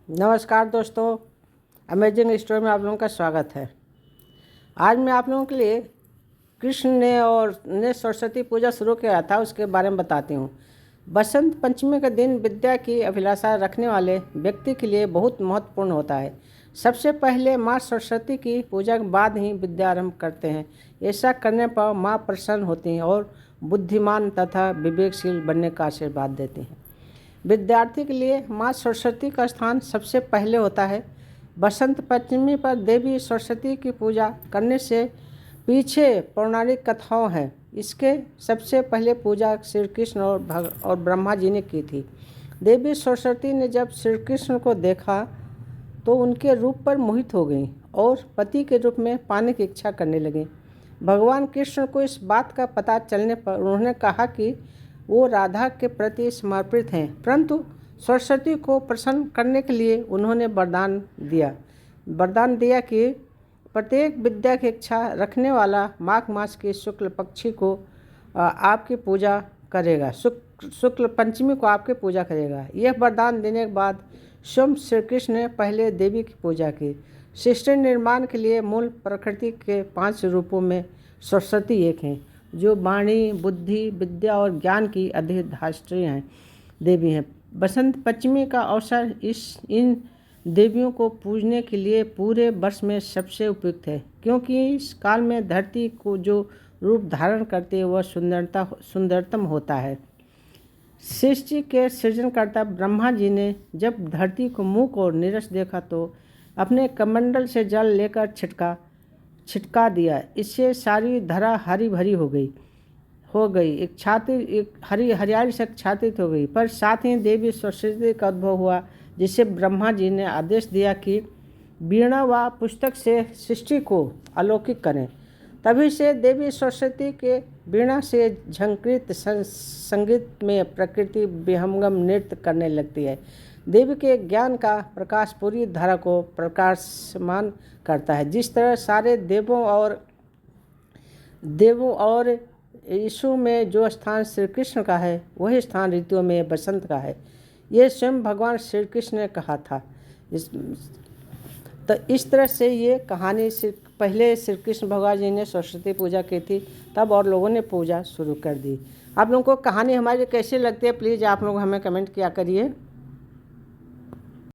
नमस्कार दोस्तों, amazing story में आप लोगों का स्वागत है। आज मैं आप लोगों के लिए कृष्ण ने सरस्वती पूजा शुरू किया था, उसके बारे में बताती हूँ। बसंत पंचमी का दिन विद्या की अभिलाषा रखने वाले व्यक्ति के लिए बहुत महत्वपूर्ण होता है। सबसे पहले माँ सरस्वती की पूजा के बाद ही विद्या आरंभ करते हैं। ऐसा करने पर माँ प्रसन्न होती हैं और बुद्धिमान तथा विवेकशील बनने का आशीर्वाद देती हैं। विद्यार्थी के लिए माँ सरस्वती का स्थान सबसे पहले होता है। बसंत पंचमी पर देवी सरस्वती की पूजा करने से पीछे पौराणिक कथाओं हैं। इसके सबसे पहले पूजा श्री कृष्ण और ब्रह्मा जी ने की थी। देवी सरस्वती ने जब श्री कृष्ण को देखा तो उनके रूप पर मोहित हो गई और पति के रूप में पाने की इच्छा करने लगी। भगवान कृष्ण को इस बात का पता चलने पर उन्होंने कहा कि वो राधा के प्रति समर्पित हैं, परंतु सरस्वती को प्रसन्न करने के लिए उन्होंने वरदान दिया कि प्रत्येक विद्या की इच्छा रखने वाला माघ मास के शुक्ल पक्षी को आपकी पूजा करेगा, शुक्ल पंचमी को आपकी पूजा करेगा। यह वरदान देने के बाद स्वयं श्री कृष्ण ने पहले देवी की पूजा की। सृष्टि निर्माण के लिए मूल प्रकृति के 5 रूपों में सरस्वती एक हैं, जो वाणी, बुद्धि, विद्या और ज्ञान की अधिष्ठात्री हैं देवी हैं। बसंत पंचमी का अवसर इन देवियों को पूजने के लिए पूरे वर्ष में सबसे उपयुक्त है, क्योंकि इस काल में धरती को जो रूप धारण करती है वह सुंदरतम होता है। सृष्टि के सृजनकर्ता ब्रह्मा जी ने जब धरती को मूक और नीरस देखा तो अपने कमंडल से जल लेकर छिटका दिया। इससे सारी धरा हरी भरी हो गई, एक हरियाली से छातित हो गई। पर साथ ही देवी सरस्वती का उद्भव हुआ, जिसे ब्रह्मा जी ने आदेश दिया कि वीणा व पुस्तक से सृष्टि को अलौकिक करें। तभी से देवी सरस्वती के वीणा से झंकृत संगीत में प्रकृति विहंगम नृत्य करने लगती है। देवी के ज्ञान का प्रकाश पूरी धरा को प्रकाशमान करता है। जिस तरह सारे देवों और यीशु में जो स्थान श्री कृष्ण का है, वही स्थान ऋतुओं में बसंत का है। ये स्वयं भगवान श्री कृष्ण ने कहा था। तो इस तरह से ये कहानी पहले श्री कृष्ण भगवान जी ने सरस्वती पूजा की थी, तब और लोगों ने पूजा शुरू कर दी। आप लोगों को कहानी हमारी कैसी लगती है, प्लीज़ आप लोग हमें कमेंट किया करिए।